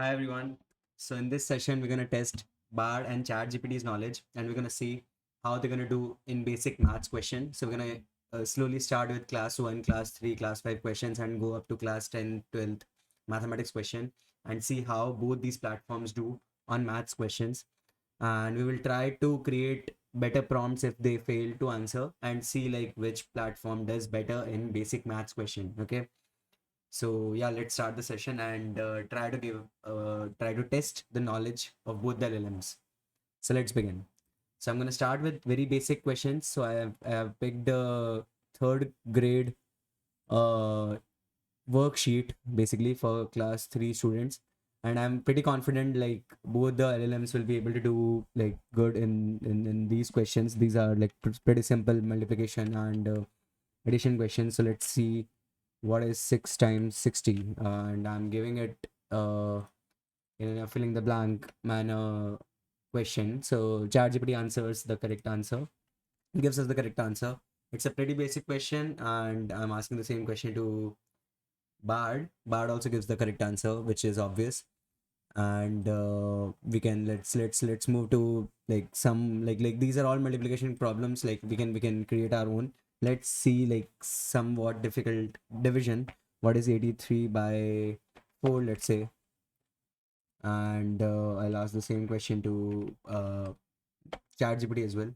Hi everyone. So in this session, we're gonna test Bard and ChatGPT's knowledge, and we're gonna see how they're gonna do in basic maths question. So we're gonna slowly start with class 1, class 3, class 5 questions, and go up to class 10, 12th mathematics question, and see how both these platforms do on maths questions. And we will try to create better prompts if they fail to answer, and see like which platform does better in basic maths question. Okay. So yeah, let's start the session and try to test the knowledge of both the LLMs. So let's begin. So I'm gonna start with very basic questions. So I have picked the third grade uh worksheet basically for class 3 students, and I'm pretty confident like both the LLMs will be able to do like good in these questions. These are like pretty simple multiplication and addition questions. So let's see what is 6 times 60, and I'm giving it in a filling the blank manner question. So ChatGPT answers the correct answer, gives us the correct answer. It's a pretty basic question, and I'm asking the same question to Bard also gives the correct answer, which is obvious. And we can let's move to like some like these are all multiplication problems. Like we can create our own. Let's see like somewhat difficult division. What is 83 by 4, let's say. And I'll ask the same question to ChatGPT as well.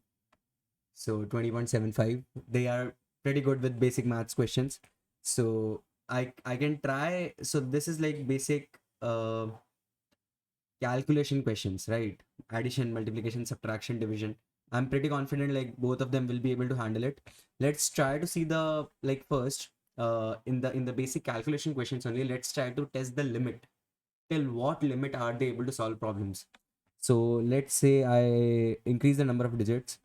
So 20.75. They are pretty good with basic maths questions. So I can try. So this is like basic calculation questions, right? Addition, multiplication, subtraction, division. I'm pretty confident like both of them will be able to handle it. Let's try to see the like first in the basic calculation questions only. Let's try to test the limit. Till what limit are they able to solve problems? So let's say I increase the number of digits.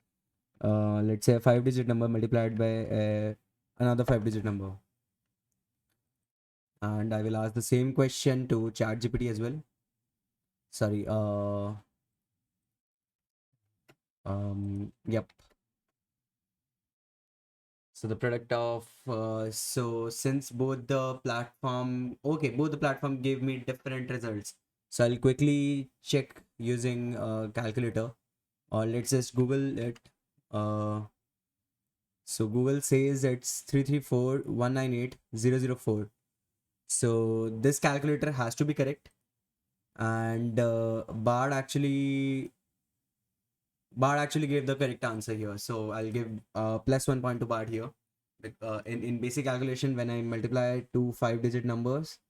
Let's say a 5-digit number multiplied by another 5-digit number, and I will ask the same question to ChatGPT as well. Sorry. Yep. So the product of so since both the platform gave me different results. So I'll quickly check using calculator, or let's just Google it. Uh, so Google says it's 334,198,004. So this calculator has to be correct, and Bard actually gave the correct answer here. So I'll give plus 1 point to Bard here. In basic calculation, when I multiply two 5-digit numbers,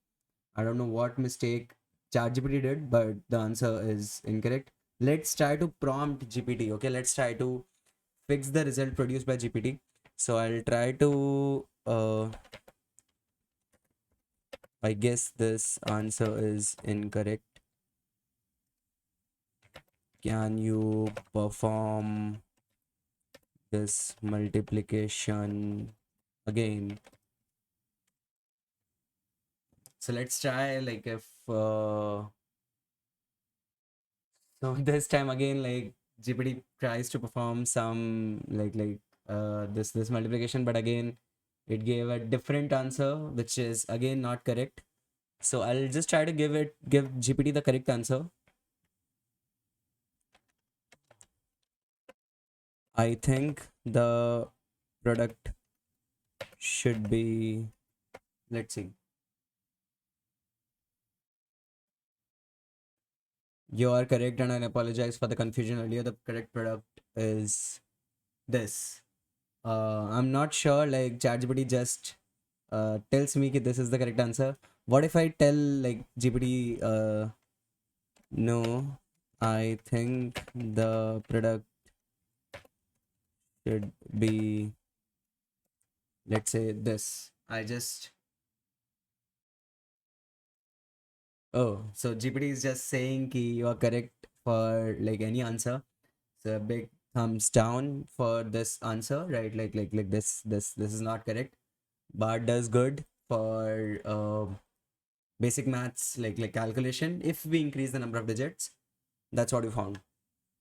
I don't know what mistake ChatGPT did, but the answer is incorrect. Let's try to prompt GPT. Okay, let's try to fix the result produced by GPT. So I'll try to I guess this answer is incorrect. Can you perform this multiplication again? So let's try like if so this time again like GPT tries to perform some this multiplication, but again it gave a different answer which is again not correct. So I'll just try to give GPT the correct answer. I think the product should be, let's see. You are correct, and I apologize for the confusion earlier. The correct product is this. I'm not sure, like ChatGPT just tells me that this is the correct answer. What if I tell like GPT, no, I think the product should be, let's say this. Oh, so GPT is just saying ki you are correct for like any answer. So a big thumbs down for this answer, right? Like this is not correct. Bard does good for basic maths, like calculation. If we increase the number of digits, that's what we found.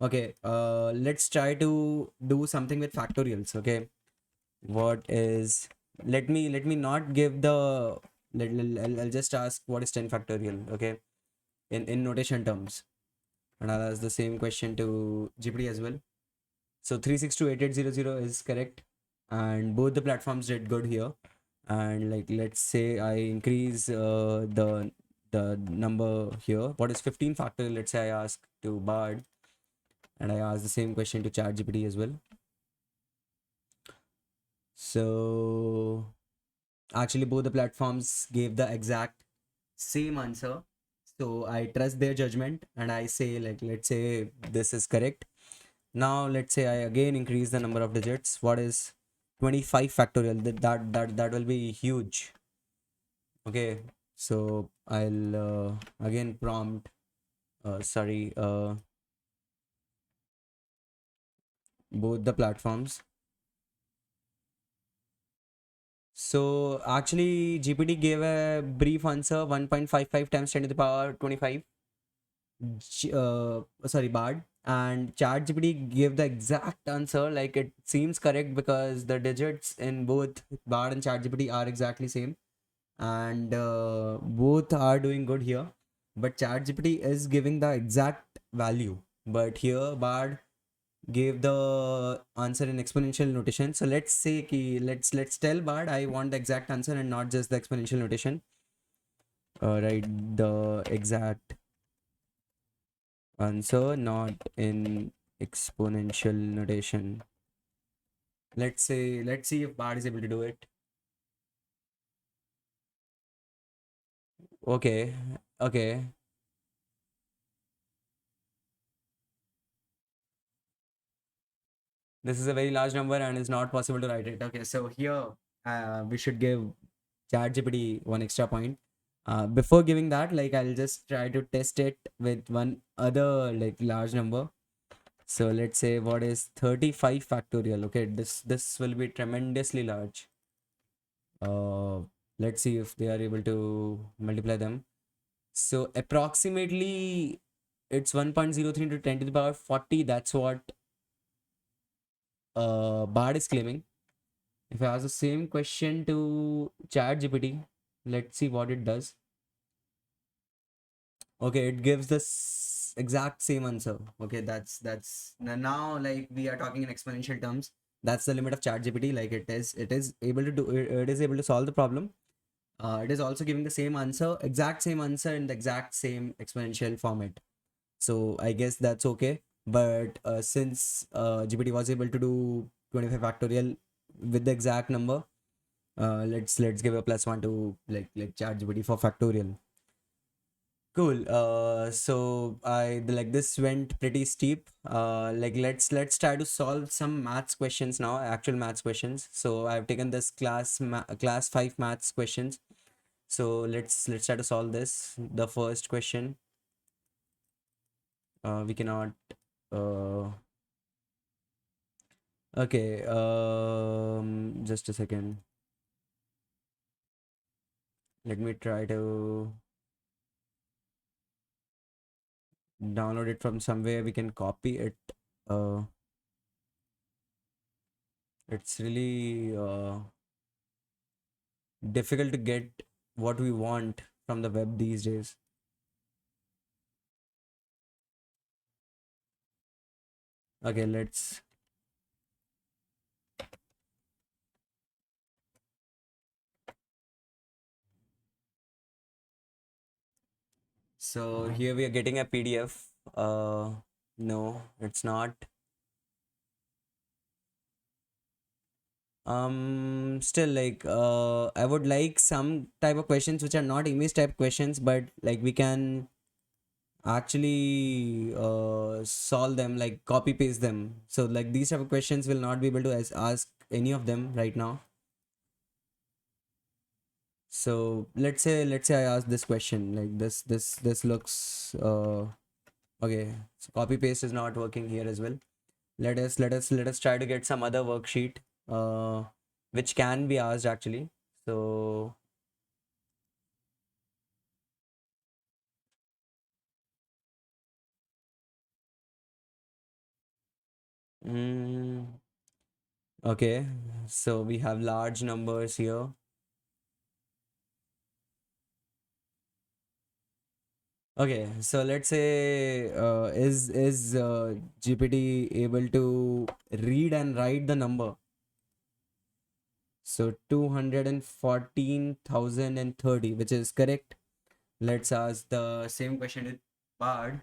Okay, let's try to do something with factorials. Okay, what is? Let me not give the. I'll just ask what is 10 factorial. Okay, in notation terms. And I'll ask the same question to GPT as well. So 3628800 is correct, and both the platforms did good here. And like let's say I increase the number here. What is 15 factorial? Let's say I ask to Bard, and I ask the same question to ChatGPT as well. So actually, both the platforms gave the exact same answer. So I trust their judgment, and I say like let's say this is correct. Now let's say I again increase the number of digits. What is 25 factorial? That will be huge. Okay, so I'll again prompt. Sorry, both the platforms. So actually, GPT gave a brief answer: 1.55 times 10 to the power 25. Sorry, Bard. And ChatGPT gave the exact answer. Like it seems correct because the digits in both Bard and ChatGPT are exactly same, and both are doing good here. But ChatGPT is giving the exact value. But here Bard gave the answer in exponential notation. So let's say let's tell Bard I want the exact answer and not just the exponential notation. Right, the exact answer, not in exponential notation. Let's see if Bard is able to do it. Okay, okay. This is a very large number and it's not possible to write it. Okay, so here we should give ChatGPT one extra point. Before giving that, like I'll just try to test it with one other like large number. So let's say what is 35 factorial. Okay, this will be tremendously large. Uh, let's see if they are able to multiply them. So approximately it's 1.03 into 10 to the power 40. That's what Bard is claiming. If I ask the same question to ChatGPT, let's see what it does. Okay, it gives this exact same answer. Okay, that's now like we are talking in exponential terms. That's the limit of ChatGPT. Like it is able to do it is able to solve the problem. It is also giving the same answer, exact same answer in the exact same exponential format. So I guess that's okay. But since GPT was able to do 25 factorial with the exact number, let's give a +1 to like ChatGPT for factorial. Cool. So I like this went pretty steep. Like let's try to solve some maths questions now, actual maths questions. So I've taken this class 5 maths questions. So let's try to solve this. The first question. We cannot. Uh, okay. Just a second. Let me try to download it from somewhere. We can copy it. Uh, it's really difficult to get what we want from the web these days. Okay, let's. So here we are getting a PDF. No, it's not. Still like I would like some type of questions which are not image type questions, but like we can actually solve them, like copy paste them. So like these type of questions will not be able to ask any of them right now. So let's say I ask this question, like this looks okay. So copy paste is not working here as well. Let us try to get some other worksheet uh which can be asked actually. So mm, okay, so we have large numbers here. Okay, so let's say is GPT able to read and write the number? So 214,030, which is correct. Let's ask the same question with Bard.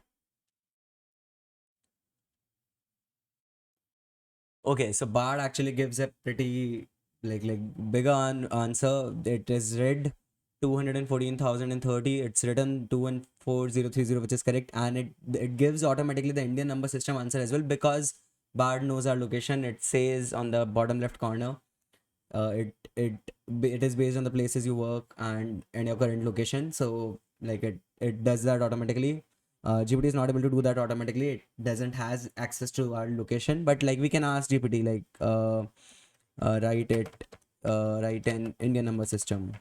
Okay, so Bard actually gives a pretty like bigger answer. It is read 214,030. It's written 214030, which is correct, and it gives automatically the Indian number system answer as well because Bard knows our location. It says on the bottom left corner. It is based on the places you work and your current location. So like it does that automatically. GPT is not able to do that automatically. It doesn't has access to our location, but like we can ask GPT like write it write an Indian number system.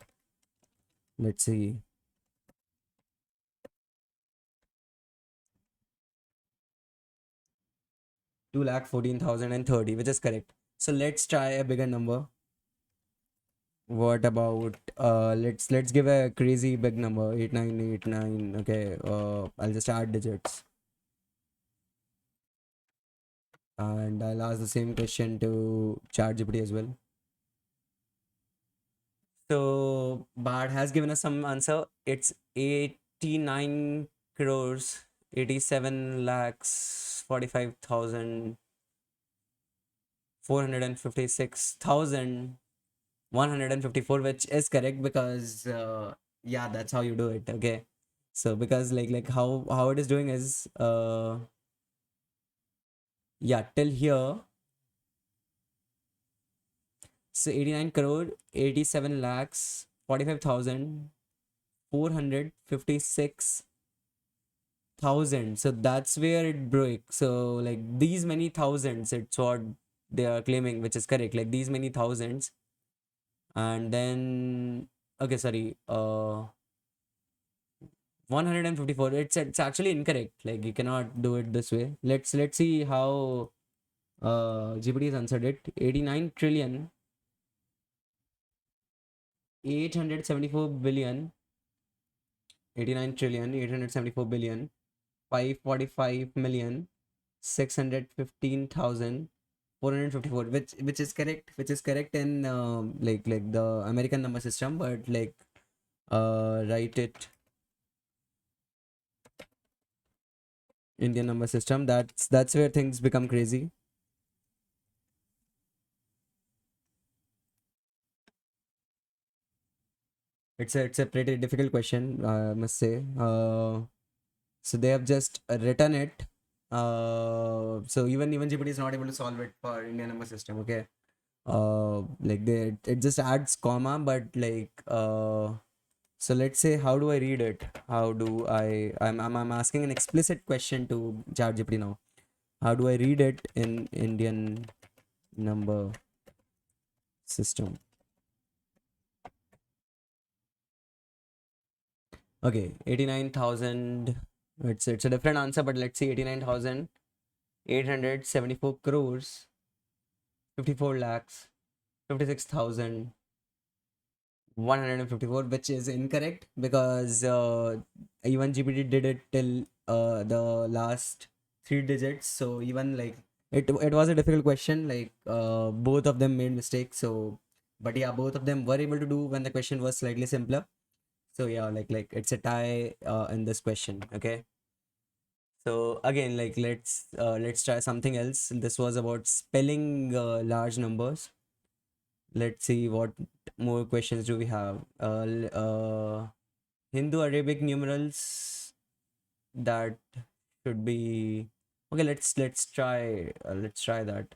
Let's see. 2,14,030, which is correct. So let's try a bigger number. What about let's give a crazy big number, 8989. Okay, I'll just add digits and I'll ask the same question to ChatGPT as well. So Bard has given us some answer. It's 89 crores 87 lakhs 45,456,154, which is correct because yeah, that's how you do it. Okay, so because like how it is doing is yeah, till here. So 89 crore 87 lakhs 45,456,000. So that's where it broke. So like these many thousands, it's what they are claiming, which is correct. Like these many thousands. And then okay, sorry, 154. It's actually incorrect. Like you cannot do it this way. Let's see how GPT has answered it. 89 trillion 874 billion 89 trillion 874 billion 545,615,454, which is correct in like the American number system, but like write it Indian number system. That's where things become crazy. It's a pretty difficult question, I must say. So they have just written it. So even GPT is not able to solve it for Indian number system. Okay. Like it just adds comma, but like so let's say how do I read it? How do I'm asking an explicit question to ChatGPT now. How do I read it in Indian number system? Okay, 89,000. It's a different answer, but let's see 89,874 crores 54 lakhs 56,154, which is incorrect because even GPT did it till the last three digits. So even like it was a difficult question. Like both of them made mistakes. So but yeah, both of them were able to do when the question was slightly simpler. So yeah, like it's a tie in this question. Okay. So again, like let's try something else. This was about spelling large numbers. Let's see what more questions do we have. Hindu Arabic numerals, that should be okay. Let's try that.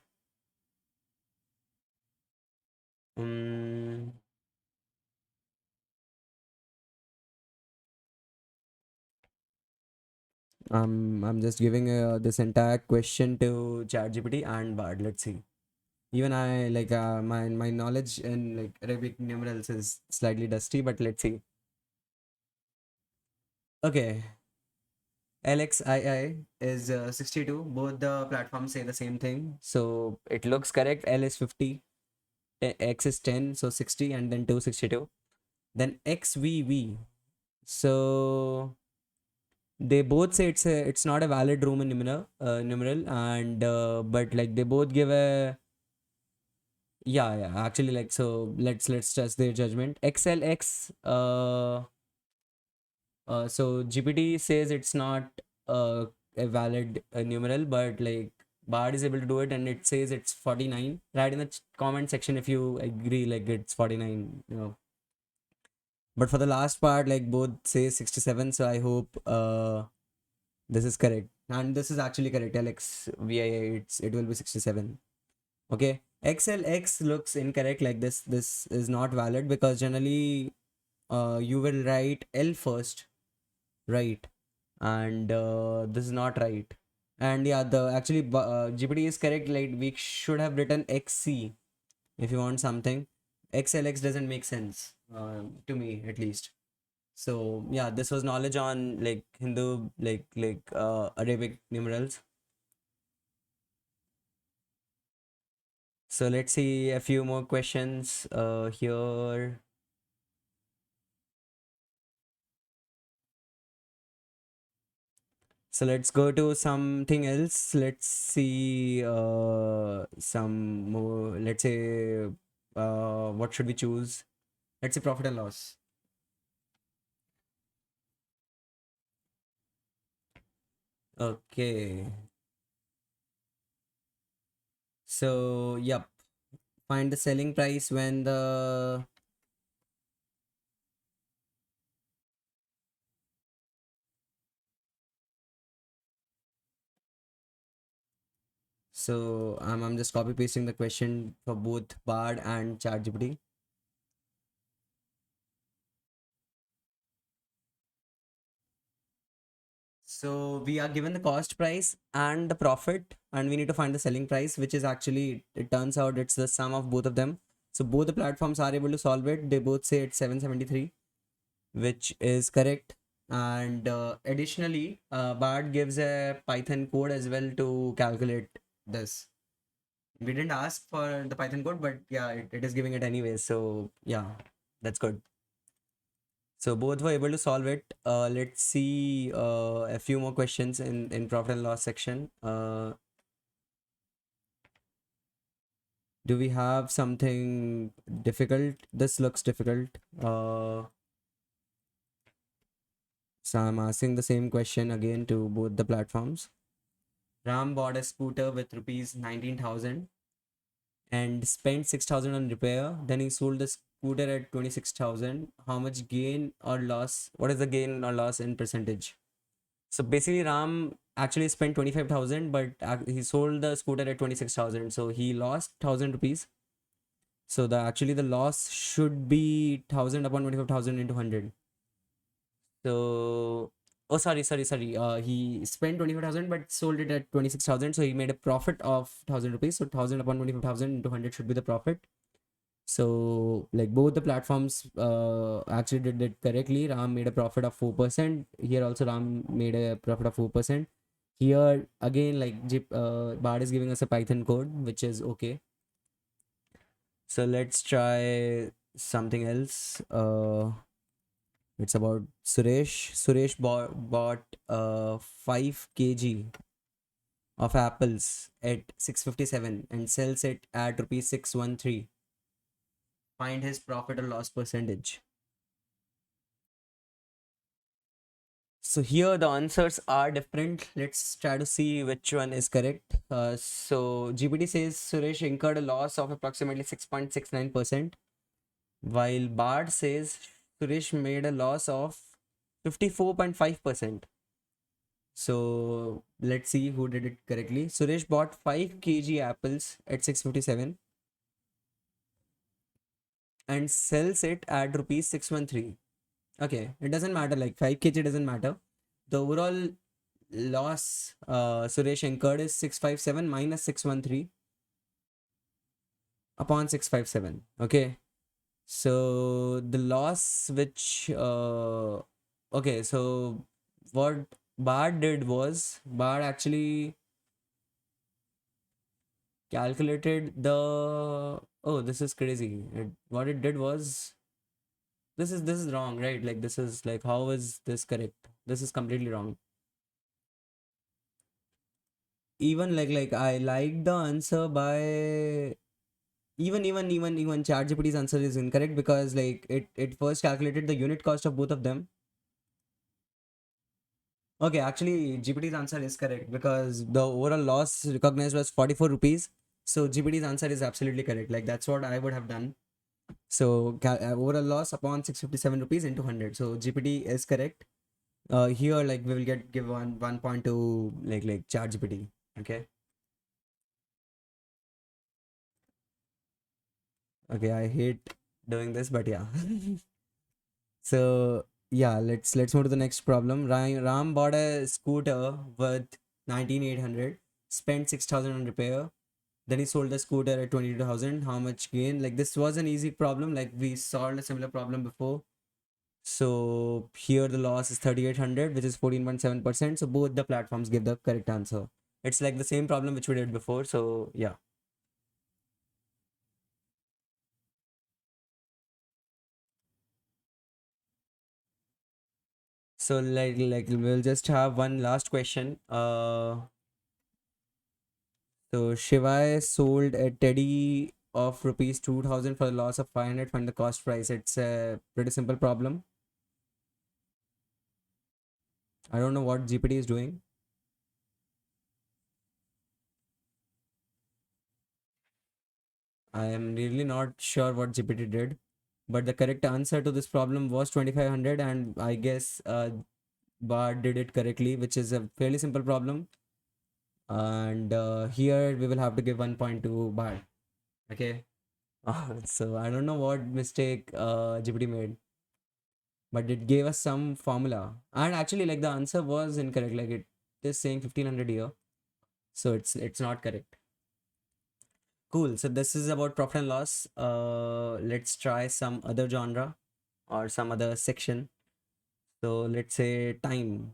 Um, I'm just giving this entire question to ChatGPT and Bard. Let's see. Even I like my knowledge in like Arabic numerals is slightly dusty, but let's see. Okay, LXII is 62. Both the platforms say the same thing, so it looks correct. L is 50, X is 10, so 60, and then 262. Then XVV. So They both say it's not a valid Roman numeral, and but like they both give a, yeah, actually, like, so let's trust their judgment. XLX, so GPT says it's not a valid numeral, but like Bard is able to do it, and it says it's 49. Write in the comment section if you agree, like it's 49, you know. But for the last part, like both say 67, so I hope this is correct. And this is actually correct. LXVIA, it will be 67. Okay. XLX looks incorrect, like this is not valid because generally you will write L first, right? And this is not right. And yeah, the actually GPT is correct, like we should have written XC if you want something. XLX doesn't make sense to me, at least. So yeah, this was knowledge on like Hindu, Arabic numerals. So let's see a few more questions here. So let's go to something else. Let's see some more. Let's say what should we choose? Let's say profit and loss. Okay. So yep. Find the selling price when the, so I'm just copy pasting the question for both Bard and ChatGPT. So we are given the cost price and the profit, and we need to find the selling price, which is actually, it turns out it's the sum of both of them. So both the platforms are able to solve it. They both say it's 773, which is correct. And additionally, Bard gives a Python code as well to calculate this. We didn't ask for the Python code, but yeah, it is giving it anyway. So yeah, that's good. So both were able to solve it. Let's see a few more questions in profit and loss section. Do we have something difficult? This looks difficult. So I'm asking the same question again to both the platforms. Ram bought a scooter with rupees 19,000 and spent 6,000 on repair. Then he sold the scooter at 26,000. How much gain or loss? What is the gain or loss in percentage? So basically, Ram actually spent 25,000, but he sold the scooter at 26,000. So he lost 1,000 rupees. So the loss should be 1,000 upon 25,000 into 100. So, oh, sorry. He spent 25,000 but sold it at 26,000. So he made a profit of 1,000 rupees. So 1,000 upon 25,000 into 100 should be the profit. So like both the platforms actually did it correctly. Ram made a profit of 4%. Here also Ram made a profit of 4%. Here again, like Bard is giving us a Python code, which is okay. So let's try something else. It's about Suresh. Suresh bought 5 kg of apples at 657 and sells it at rupees 613. Find his profit or loss percentage. So here the answers are different. Let's try to see which one is correct. So GPT says Suresh incurred a loss of approximately 6.69%, while Bard says Suresh made a loss of 54.5%. So let's see who did it correctly. Suresh bought 5 kg apples at 657 and sells it at rupees 613. Okay, it doesn't matter, like 5 kg doesn't matter. The overall loss Suresh incurred is 657 minus 613 upon 657. Okay, so the loss which okay, so what Bard did was Bard actually calculated the, oh, this is crazy. What it did was, this is wrong, right? Like this is like, how is this correct? This is completely wrong. even like I like the answer by even ChatGPT's answer is incorrect because like it first calculated the unit cost of both of them. Okay, actually GPT's answer is correct because the overall loss recognized was 44 rupees. So GPT's answer is absolutely correct. Like that's what I would have done. So overall loss upon 657 rupees into 100. So GPT is correct. Here like we will give one point to like ChatGPT. Okay. Okay, I hate doing this, but yeah. So yeah, let's move to the next problem. Ram bought a scooter worth 19,800, spent 6,000 on repair. Then he sold the scooter at 22,000. How much gain? Like this was an easy problem. Like we solved a similar problem before. So here the loss is 3,800, which is 14.7%. So both the platforms give the correct answer. It's like the same problem which we did before. So yeah. So like we'll just have one last question. So Shivai sold a teddy of rupees 2,000 for the loss of 500. Find the cost price. It's a pretty simple problem. I don't know what GPT is doing. I am really not sure what GPT did, but the correct answer to this problem was 2,500, and I guess Bard did it correctly, which is a fairly simple problem. And here we will have to give 1 point to Bard. Okay. So I don't know what mistake GPT made, but it gave us some formula. And actually, like the answer was incorrect. Like it is saying 1,500 here, so it's not correct. Cool. So this is about profit and loss. Let's try some other genre or some other section. So let's say time.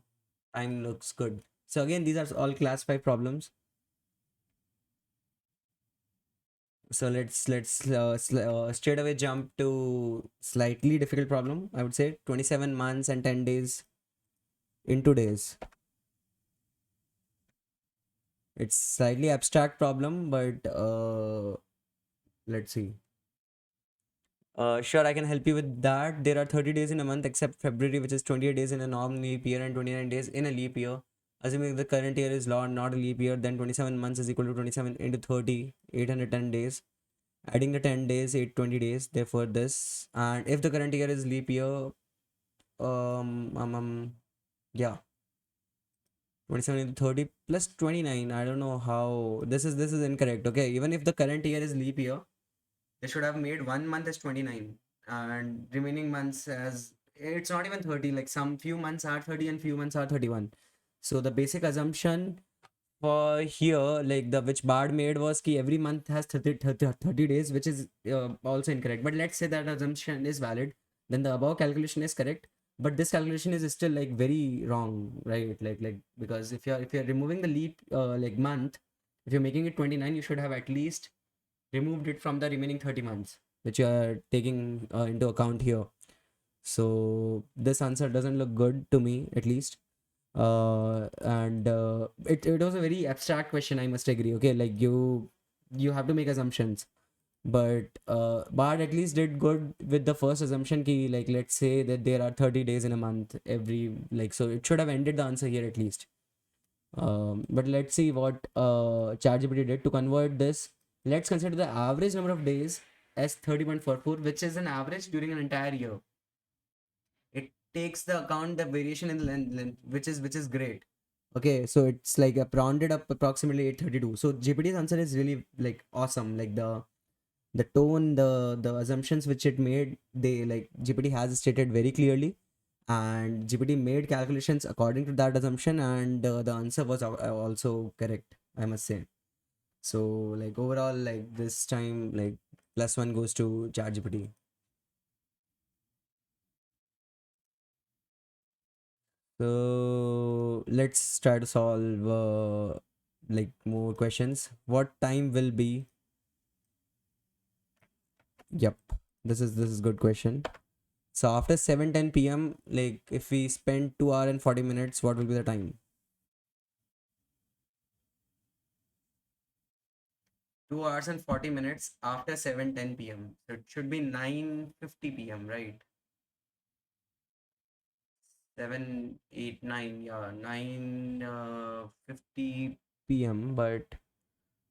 Time looks good. So again, these are all class 5 problems. So let's straight away jump to slightly difficult problem. I would say 27 months and 10 days in 2 days. It's slightly abstract problem, but let's see. Sure, I can help you with that. There are 30 days in a month except February, which is 28 days in a non-leap year and 29 days in a leap year. Assuming the current year is not a leap year, then 27 months is equal to 27 into 30, 810 days. Adding the 10 days, 820 days. Therefore, this. And if the current year is leap year, yeah, 27 into 30 plus 29. I don't know how this is incorrect. Okay, even if the current year is leap year, they should have made 1 month as 29 and remaining months as it's not even 30. Like some few months are 30 and few months are 31. So the basic assumption for here, like the which Bard made was ki every month has 30 days, which is also incorrect. But let's say that assumption is valid, then the above calculation is correct. But this calculation is still like very wrong, right? Like because if you're removing the leap like month, if you're making it 29, you should have at least removed it from the remaining 30 months, which you are taking into account here. So this answer doesn't look good to me, at least. And it was a very abstract question, I must agree. Okay, like you have to make assumptions, but Bard at least did good with the first assumption key. Like let's say that there are 30 days in a month every, like, so it should have ended the answer here at least. But let's see what ChatGPT did to convert this. Let's consider the average number of days as 30.44, which is an average during an entire year. It takes the account the variation in the length, which is great. Okay, so it's like a rounded up approximately 832. So GPT's answer is really like awesome. Like the tone, the assumptions which it made, they like GPT has stated very clearly, and GPT made calculations according to that assumption, and the answer was also correct, I must say. So like overall, like this time, like +1 goes to ChatGPT. So let's try to solve like more questions. What time will be? Yep, this is good question. So after 7:10 p.m., like if we spend 2 hour and 40 minutes, what will be the time? 2 hours and 40 minutes after 7:10 p.m. So it should be 9:50 p.m., right? 7, 8, 9, yeah, 9:50 p.m. But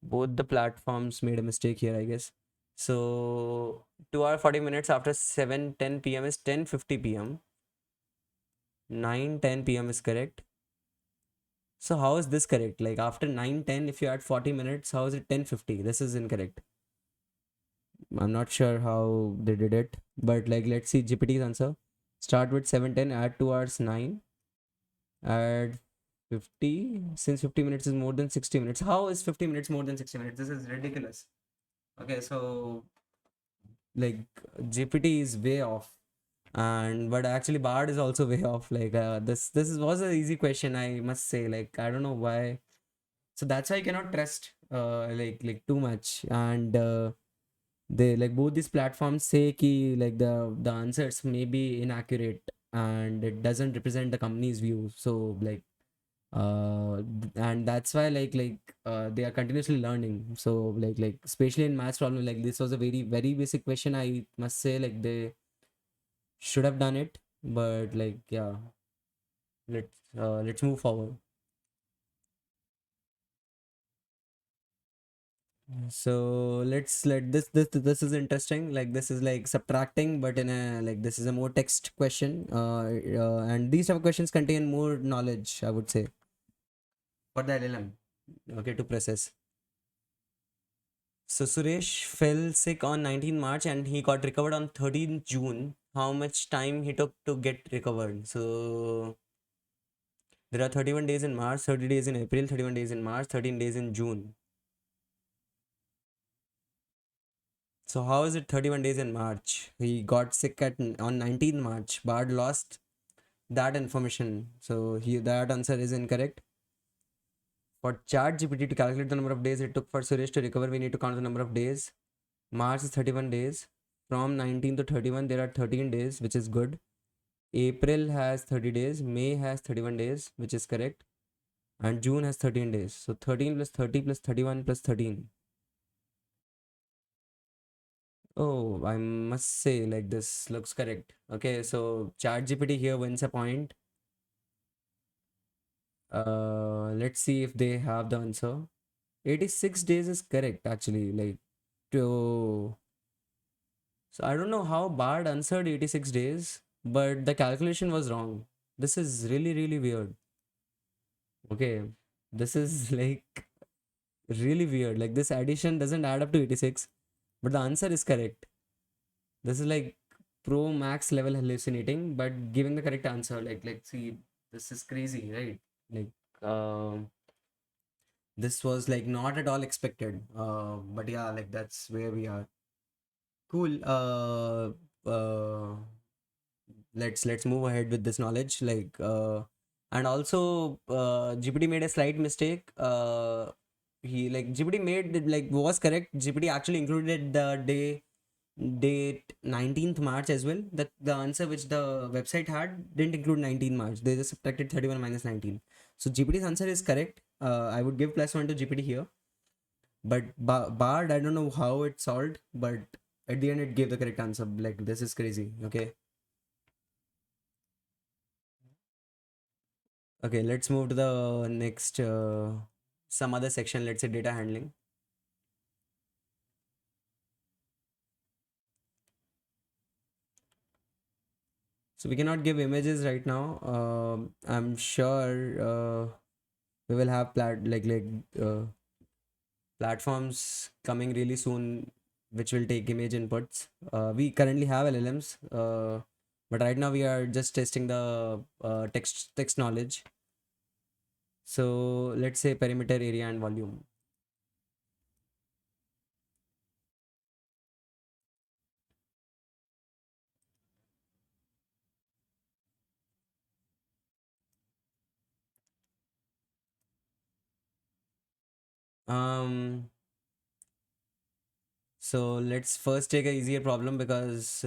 both the platforms made a mistake here, I guess. So 2 hour 40 minutes after 7:10 p.m. is 10:50 p.m. 9:10 p.m. is correct. So how is this correct? Like after 9:10, if you add 40 minutes, how is it 10:50? This is incorrect. I'm not sure how they did it, but like let's see GPT's answer. Start with 7:10, add 2 hours 9, add 50. Since 50 minutes is more than 60 minutes, how is 50 minutes more than 60 minutes? This is ridiculous. Okay, so like GPT is way off, and but actually Bard is also way off. Like was an easy question, I must say. Like I don't know why. So that's why I cannot trust like too much. And they like both these platforms say ki like the answers may be inaccurate and it doesn't represent the company's view. So like and that's why they are continuously learning. So like especially in maths problem, like this was a very basic question, I must say. Like they should have done it, but like yeah, let's move forward. So let this is interesting. Like this is like subtracting, but in a like this is a more text question. And these type of questions contain more knowledge, I would say, for the LLM. Okay, to process. So Suresh fell sick on 19 March and he got recovered on 13 June. How much time he took to get recovered? So there are 31 days in March, 30 days in April, 31 days in March, 13 days in June. So how is it 31 days in March? He got sick on 19 March. Bard lost that information. So that answer is incorrect. For ChatGPT to calculate the number of days it took for Suresh to recover, we need to count the number of days. March is 31 days. From 19 to 31, there are 13 days, which is good. April has 30 days. May has 31 days, which is correct. And June has 13 days. So 13 plus 30 plus 31 plus 13. Oh, I must say, like this looks correct. Okay, so ChatGPT here wins a point. Let's see if they have the answer. 86 days is correct, actually. Like, to so I don't know how Bard answered 86 days, but the calculation was wrong. This is really weird. Okay, this is like really weird. Like this addition doesn't add up to 86, but the answer is correct. This is like pro max level hallucinating, but giving the correct answer. Like see, this is crazy, right? Like this was like not at all expected. But yeah, like that's where we are. Cool. Let's move ahead with this knowledge. And also GPT made a slight mistake. He like GPT made like was correct. GPT actually included the date 19th March as well. That the answer which the website had didn't include 19 March. They just subtracted 31 minus 19. So GPT's answer is correct. I would give +1 to GPT here. But Bard, I don't know how it solved, but at the end it gave the correct answer. Like this is crazy. Okay. Okay, let's move to the next some other section. Let's say data handling. So we cannot give images right now. I'm sure we will have platforms coming really soon which will take image inputs. We currently have LLMs, but right now we are just testing the text knowledge. So let's say perimeter, area, and volume. Um, so let's first take a easier problem because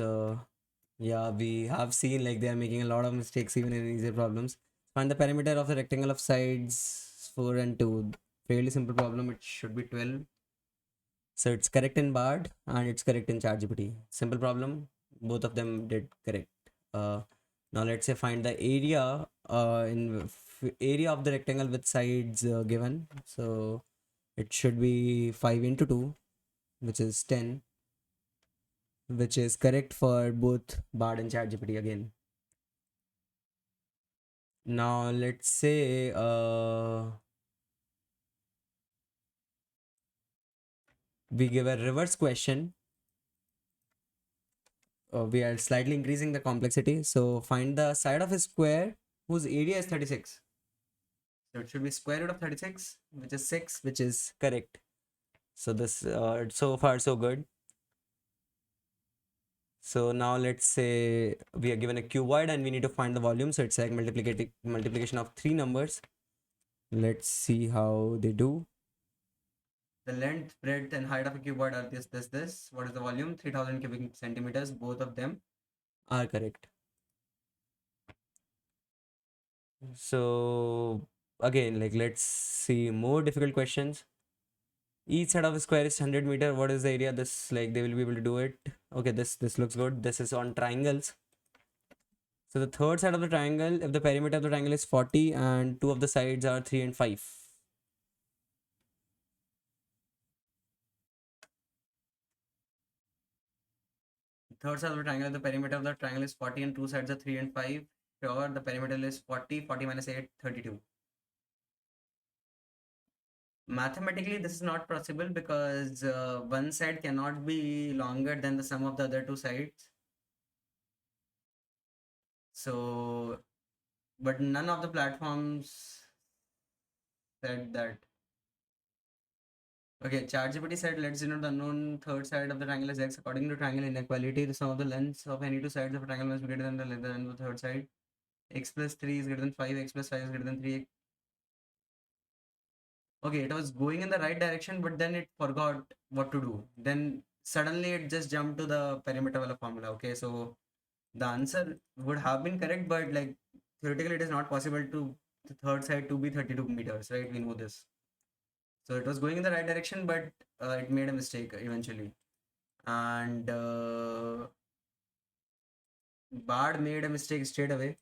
yeah, we have seen like they are making a lot of mistakes even in easier problems. Find the perimeter of the rectangle of sides 4 and 2. Fairly simple problem. It should be 12. So it's correct in Bard and it's correct in ChatGPT. Simple problem. Both of them did correct. Uh, Now let's say find the area area of the rectangle with sides given. So it should be 5 into 2, which is 10, which is correct for both Bard and ChatGPT again. Now let's say we give a reverse question. We are slightly increasing the complexity. So find the side of a square whose area is 36. So it should be square root of 36, which is 6, which is correct. So this so far so good. So now let's say we are given a cuboid and we need to find the volume. So it's like multiplication of three numbers. Let's see how they do. The length, breadth, and height of a cuboid are this. What is the volume? 3000 cubic centimeters. Both of them are correct. So again, like let's see more difficult questions. Each side of a square is 100 meter. What is the area? This, like, they will be able to do it. Okay, this looks good. This is on triangles. So the third side of the triangle, if the perimeter of the triangle is 40 and two of the sides are 3 and 5. Third side of the triangle, the perimeter of the triangle is 40 and two sides are 3 and 5. Sure, the perimeter is 40. 40 minus 8, 32. Mathematically, this is not possible because one side cannot be longer than the sum of the other two sides. So, but none of the platforms said that. Okay, ChatGPT said, let's denote the unknown third side of the triangle as x. According to triangle inequality, the sum of the lengths of any two sides of a triangle must be greater than the length of the third side. X plus 3 is greater than 5, x plus 5 is greater than 3. Okay, it was going in the right direction, but then it forgot what to do. Then suddenly it just jumped to the perimeter wala formula. Okay, so the answer would have been correct, but like theoretically, it is not possible to the third side to be 32 meters, right? We know this. So it was going in the right direction, but it made a mistake eventually. And Bard made a mistake straight away.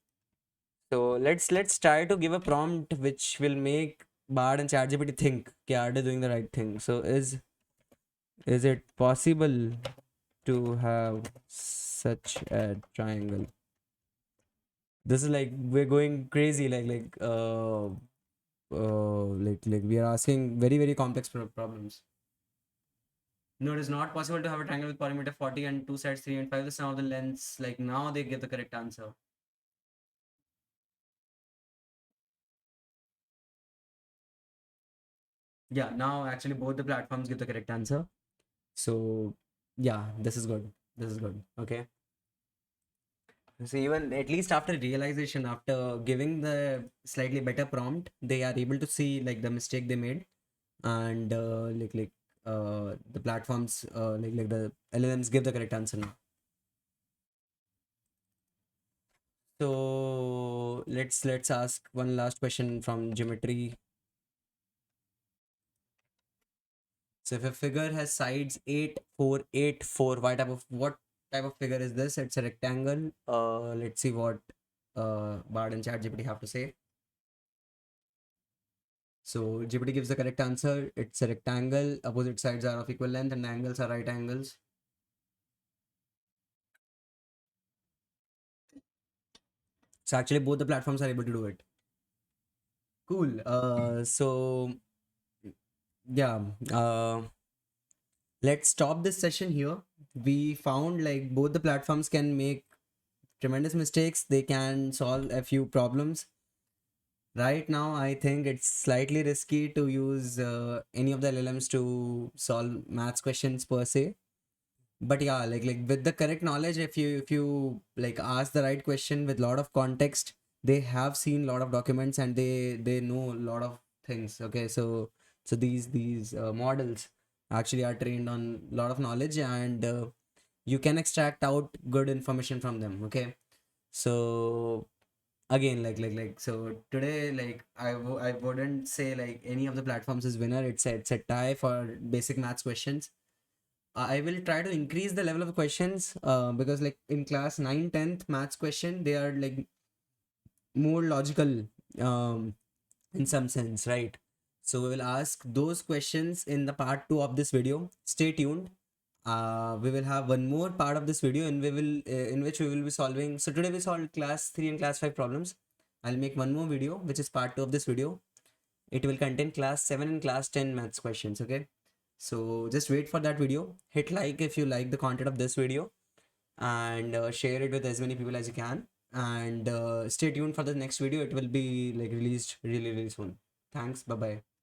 So let's try to give a prompt which will make Bard and ChatGPT think, okay, are they doing the right thing? So is it possible to have such a triangle? This is like we're going crazy, like we are asking very complex problems. No, it is not possible to have a triangle with perimeter 40 and two sides 3 and 5. The sum of the lengths, like now they give the correct answer. Yeah, now actually both the platforms give the correct answer. So yeah, this is good. This is good. Okay. So even at least after realization, after giving the slightly better prompt, they are able to see like the mistake they made, and the platforms like the LLMs give the correct answer now. So let's ask one last question from geometry. So if a figure has sides 8, 4, 8, 4, what type of figure is this? It's a rectangle. Let's see what Bard and ChatGPT have to say. So GPT gives the correct answer. It's a rectangle. Opposite sides are of equal length and the angles are right angles. So actually both the platforms are able to do it. Cool. So yeah, let's stop this session here. We found like both the platforms can make tremendous mistakes. They can solve a few problems. Right now, I think it's slightly risky to use any of the LLMs to solve maths questions per se. But yeah, like with the correct knowledge, if you like ask the right question with a lot of context, they have seen a lot of documents and they know a lot of things. Okay, so these models actually are trained on a lot of knowledge, and you can extract out good information from them. Okay, so again, so today, like I wouldn't say like any of the platforms is winner. It's a tie for basic maths questions. I will try to increase the level of questions because like in class 9, 10th maths question, they are like more logical in some sense, right? So we will ask those questions in the part 2 of this video. Stay tuned. We will have one more part of this video and we will in which we will be solving. So today we solved class 3 and class 5 problems. I'll make one more video which is part 2 of this video. It will contain class 7 and class 10 maths questions. Okay, so just wait for that video. Hit like if you like the content of this video, and share it with as many people as you can, and stay tuned for the next video. It will be like released really soon. Thanks, bye bye.